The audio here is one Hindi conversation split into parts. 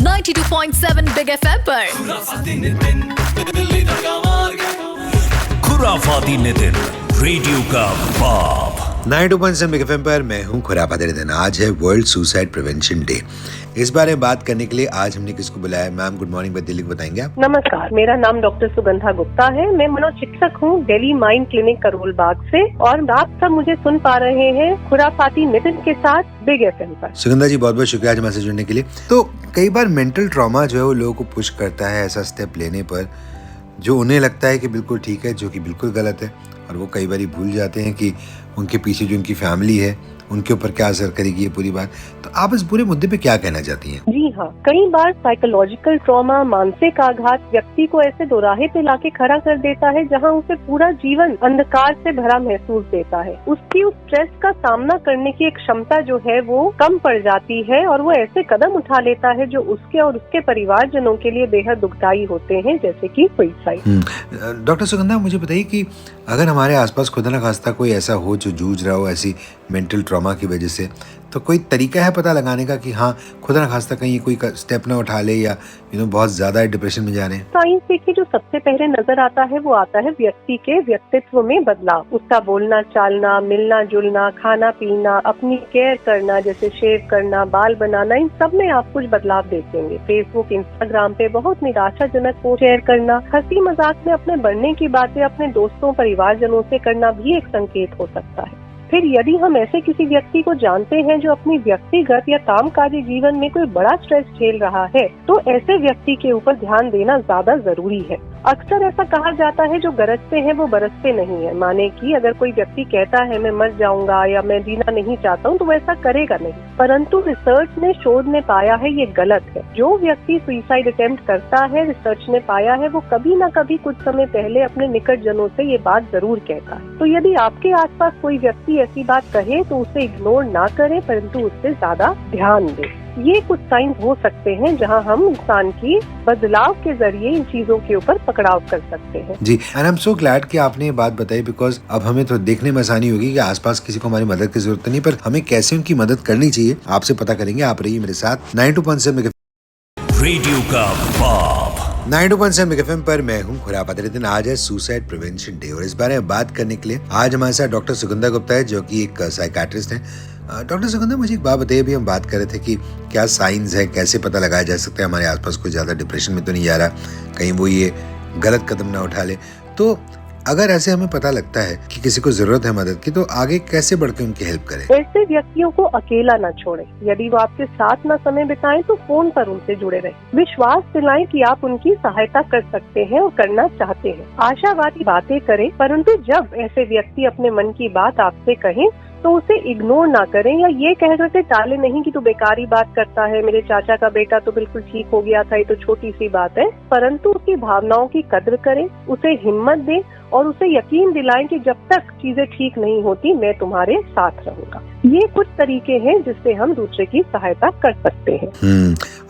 92.7 बिग एफएम पर खुराफाती नितिन, रेडियो का बाप। 92.7 बिग एफएम पर मैं हूँ खुराफाती नितिन। आज है वर्ल्ड सुसाइड प्रिवेंशन डे। इस बारे में बात करने के लिए आज हमने किसको बुलाया? मैम गुड मॉर्निंग, दिल्ली को बताएंगे आप? नमस्कार, मेरा नाम डॉक्टर सुगंधा गुप्ता है। मैं मनोचिकित्सक हूँ दिल्ली माइंड क्लिनिक करोल बाग से, और आप सब मुझे सुन पा रहे हैं खुराफाती नितिन के साथ बिग एफएम पर। सुगंधा जी बहुत बहुत शुक्रिया आज हमारे जुड़ने के लिए। तो कई बार मेंटल ट्रॉमा जो है वो लोगों को पुश करता है ऐसा स्टेप लेने पर जो उन्हें लगता है कि बिल्कुल ठीक है, जो कि बिल्कुल गलत है, और वो कई बार भूल जाते हैं कि उनके पीछे जो उनकी फैमिली है उनके ऊपर क्या असर करेगी ये पूरी बात। तो आप इस पूरे मुद्दे पे क्या कहना चाहती हैं? जी हाँ, कई बार साइकोलॉजिकल ट्रॉमा, मानसिक आघात व्यक्ति को ऐसे दोराहे पे लाके खड़ा कर देता है जहाँ उसे पूरा जीवन अंधकार से भरा महसूस देता है। उसकी उस स्ट्रेस का सामना करने की एक क्षमता जो है वो कम पड़ जाती है, और वो ऐसे कदम उठा लेता है जो उसके और उसके परिवारजनों के लिए बेहद दुखदायी होते हैं, जैसे कि सुसाइड। डॉक्टर सुगंधा मुझे बताइए कि अगर हमारे आसपास खुदा न खास्ता कोई ऐसा हो जो जूझ रहा हो ऐसी मेंटल ट्रॉमा की वजह से, तो कोई तरीका है पता लगाने का कि हाँ खुदा न खास्ता कहीं कोई स्टेप ना उठा ले या बहुत ज्यादा डिप्रेशन में जा रहे हैं? साइंस देखिए, जो सबसे पहले नजर आता है वो आता है व्यक्ति के व्यक्तित्व में बदलाव। उसका बोलना चालना, मिलना जुलना, खाना पीना, अपनी केयर करना, जैसे शेव करना, बाल बनाना, इन सब में आप कुछ बदलाव देखेंगे। फेसबुक, इंस्टाग्राम पे बहुत निराशाजनक पोस्ट शेयर करना, हंसी मजाक में अपने बढ़ने की बातें अपने दोस्तों परिवारजनों से करना भी एक संकेत हो सकता है। फिर यदि हम ऐसे किसी व्यक्ति को जानते हैं जो अपनी व्यक्तिगत या कामकाजी जीवन में कोई बड़ा स्ट्रेस झेल रहा है, तो ऐसे व्यक्ति के ऊपर ध्यान देना ज्यादा जरूरी है। अक्सर ऐसा कहा जाता है जो गरजते हैं वो बरसते नहीं है। माने कि अगर कोई व्यक्ति कहता है मैं मर जाऊंगा या मैं जीना नहीं चाहता हूँ, तो वैसा करेगा नहीं। परंतु रिसर्च ने, शोध ने पाया है ये गलत है। जो व्यक्ति सुसाइड अटेम्प्ट करता है, रिसर्च ने पाया है वो कभी न कभी कुछ समय पहले अपने निकट जनों से ये बात जरूर कहता है। तो यदि आपके आसपास कोई व्यक्ति ऐसी बात कहे तो उसे इग्नोर ना करें, परंतु उससे ज्यादा ध्यान दें। ये कुछ साइंस हो सकते हैं जहां हम इंसान की बदलाव के जरिए इन चीजों के ऊपर पकड़ाव कर सकते हैं। जी, and I'm so glad कि आपने ये बात बताई, बिकॉज अब हमें तो देखने में आसानी होगी कि आसपास किसी को हमारी मदद की जरूरत नहीं, पर हमें कैसे उनकी मदद करनी चाहिए आपसे पता करेंगे। आप रहिए मेरे साथ 92.7 रेडियो का बाप। 92.7 बिग एफएम पर मैं हूँ खुराफाती नितिन। आज है सुसाइड प्रिवेंशन डे, और इस बारे में बात करने के लिए आज हमारे साथ डॉक्टर सुगंधा गुप्ता है जो कि एक साइकाट्रिस्ट हैं। डॉक्टर सुगंधा, मुझे एक बात बताइए, अभी हम बात कर रहे थे कि क्या साइंस है, कैसे पता लगाया जा सकता है हमारे आसपास कोई ज्यादा डिप्रेशन में तो नहीं जा रहा, कहीं वो ये गलत कदम ना उठा ले। तो अगर ऐसे हमें पता लगता है कि किसी को जरूरत है मदद की, तो आगे कैसे बढ़ के उनकी हेल्प करें? ऐसे व्यक्तियों को अकेला न छोड़ें। यदि वो आपके साथ न समय बिताएं तो फोन पर उनसे जुड़े रहें। विश्वास दिलाएं कि आप उनकी सहायता कर सकते हैं और करना चाहते हैं। आशावादी बातें करें, परंतु जब ऐसे व्यक्ति अपने मन की बात आपसे कहें तो उसे इग्नोर ना करें, या ये कह करके टाले नहीं कि तू बेकारी बात करता है, मेरे चाचा का बेटा तो बिल्कुल ठीक हो गया था, ये तो छोटी सी बात है। परंतु उसकी भावनाओं की कद्र करें, उसे हिम्मत दें और उसे यकीन दिलाएं कि जब तक चीजें ठीक नहीं होती मैं तुम्हारे साथ रहूंगा। ये कुछ तरीके हैं जिससे हम दूसरे की सहायता कर सकते हैं।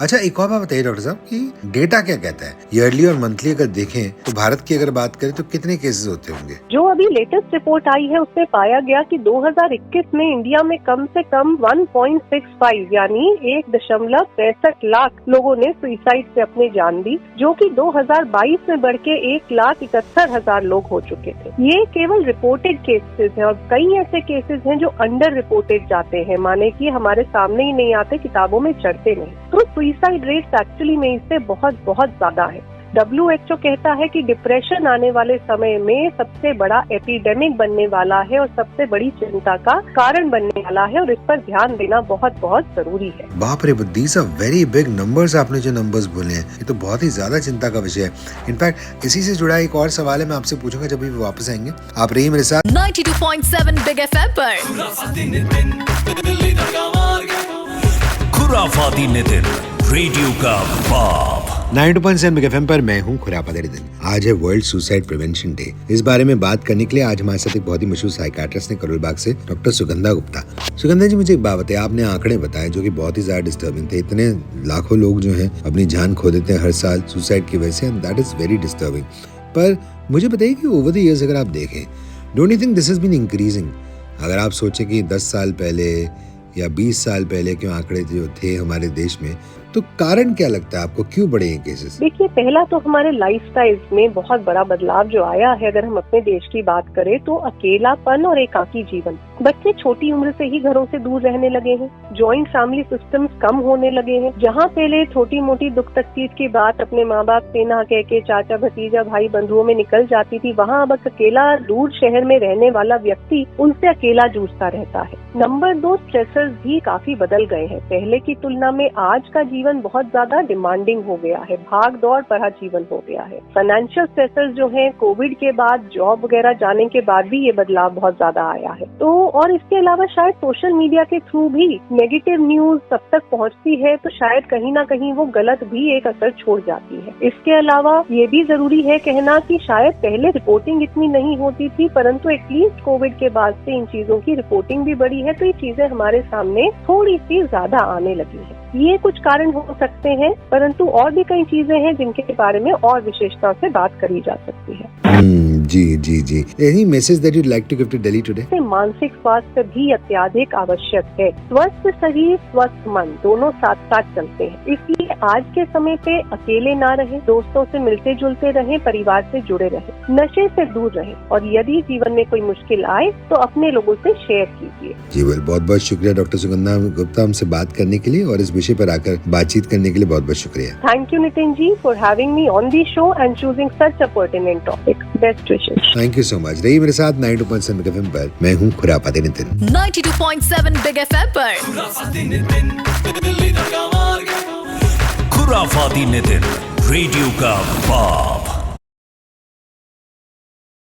अच्छा, एक और बात बताइए डॉक्टर साहब कि डेटा क्या कहता है? ईयरली और मंथली अगर देखें तो भारत की अगर बात करें तो कितने केसेस होते होंगे? जो अभी लेटेस्ट रिपोर्ट आई है उसमें पाया गया कि 2021 में इंडिया में कम से कम 1.65 यानी 1.65 लाख लोगों ने सुसाइड से अपनी जान दी, जो कि 2022 में बढ़ के 1,71,000 लोग हो चुके थे। ये केवल रिपोर्टेड केसेस हैं, और कई ऐसे केसेस हैं जो अंडर रिपोर्टेड जाते हैं, माने कि हमारे सामने ही नहीं आते, किताबों में चढ़ते नहीं। तो सुसाइड रेट एक्चुअली में इससे बहुत बहुत ज्यादा है। WHO कहता है कि डिप्रेशन आने वाले समय में सबसे बड़ा एपिडेमिक बनने वाला है और सबसे बड़ी चिंता का कारण बनने वाला है, और इस पर ध्यान देना बहुत बहुत जरूरी है। बाप रे, these are very big numbers. आपने जो नंबर्स बोले हैं ये तो बहुत ही ज्यादा चिंता का विषय है। इनफैक्ट इसी से जुड़ा एक और सवाल है, मैं आपसे पूछूंगा जब भी वापस आएंगे। आप रहिए मेरे साथ 92.7 बिग एफएम पर खुराफाती नितिन, रेडियो का बाप। 92.7 बिग एफएम पर मैं हूँ खुराफाती नितिन। आज है वर्ल्ड सुसाइड प्रिवेंशन डे। इस बारे में बात करने के लिए आज हमारे साथ एक बहुत ही मशहूर साइकाट्रिस्ट ने करोल बाग से, डॉक्टर सुगंधा गुप्ता। सुगंधा जी, मुझे एक बात बताइए, आपने आंकड़े बताए जो कि बहुत ही ज्यादा डिस्टर्बिंग थे। इतने लाखों लोग जो हैं अपनी जान खो देते हैं हर साल सुसाइड की वजह से, and that is very disturbing. पर मुझे बताइए कि ओवर द इयर्स अगर आप देखें, don't you think this has been increasing? अगर आप सोचें कि 10 साल पहले या 20 साल पहले के आंकड़े जो थे हमारे देश में, तो कारण क्या लगता है आपको, क्यों बढ़े हैं केसेस? देखिए, पहला तो हमारे लाइफस्टाइल में बहुत बड़ा बदलाव जो आया है। अगर हम अपने देश की बात करें तो अकेलापन और एकाकी जीवन। बच्चे छोटी उम्र से ही घरों से दूर रहने लगे हैं, जॉइंट फैमिली सिस्टम्स कम होने लगे हैं। जहाँ पहले छोटी मोटी दुख तकलीफ की बात अपने माँ बाप से ना कह के चाचा भतीजा भाई बंधुओं में निकल जाती थी, वहाँ अब अकेला दूर शहर में रहने वाला व्यक्ति उनसे अकेला जूझता रहता है। नंबर 2, स्ट्रेसर्स भी काफी बदल गए हैं। पहले की तुलना में आज का जीवन बहुत ज्यादा डिमांडिंग हो गया है, भाग दौड़ भरा जीवन हो गया है। फाइनेंशियल स्ट्रेसर्स जो हैं, कोविड के बाद जॉब वगैरह जाने के बाद भी ये बदलाव बहुत ज्यादा आया है। तो और इसके अलावा शायद सोशल मीडिया के थ्रू भी नेगेटिव न्यूज सब तक पहुंचती है, तो शायद कहीं ना कहीं वो गलत भी एक असर छोड़ जाती है। इसके अलावा ये भी जरूरी है कहना कि शायद पहले रिपोर्टिंग इतनी नहीं होती थी, परंतु एटलीस्ट कोविड के बाद से इन चीजों की रिपोर्टिंग भी बढ़ी है, तो ये चीजें हमारे सामने थोड़ी सी ज्यादा आने लगी है। ये कुछ कारण हो सकते हैं, परंतु और भी कई चीजें हैं जिनके बारे में और विशेषता से बात करी जा सकती है। जी। Any message that you'd like to give to Delhi today? मानसिक स्वास्थ्य भी अत्याधिक आवश्यक है। स्वस्थ शरीर स्वस्थ मन दोनों साथ साथ चलते हैं, इसलिए आज के समय पे अकेले ना रहे, दोस्तों से मिलते जुलते रहें, परिवार से जुड़े रहें, नशे से दूर रहें, और यदि जीवन में कोई मुश्किल आए तो अपने लोगों से शेयर कीजिए। जी वेल, बहुत बहुत शुक्रिया डॉक्टर सुगंधा गुप्ता हमसे बात करने के लिए और इस विषय पर आकर बातचीत करने के लिए बहुत बहुत शुक्रिया। Thank you Nitin ji for having me on the show and choosing such a pertinent topic. Best wishes. Thank you so much. रही मेरे साथ 92.7 बिग एफएम पर, मैं हूँ खुरापाती नितिन। 92.7 बिग एफएम पर खुराफाती नितिन, रेडियो का बाप।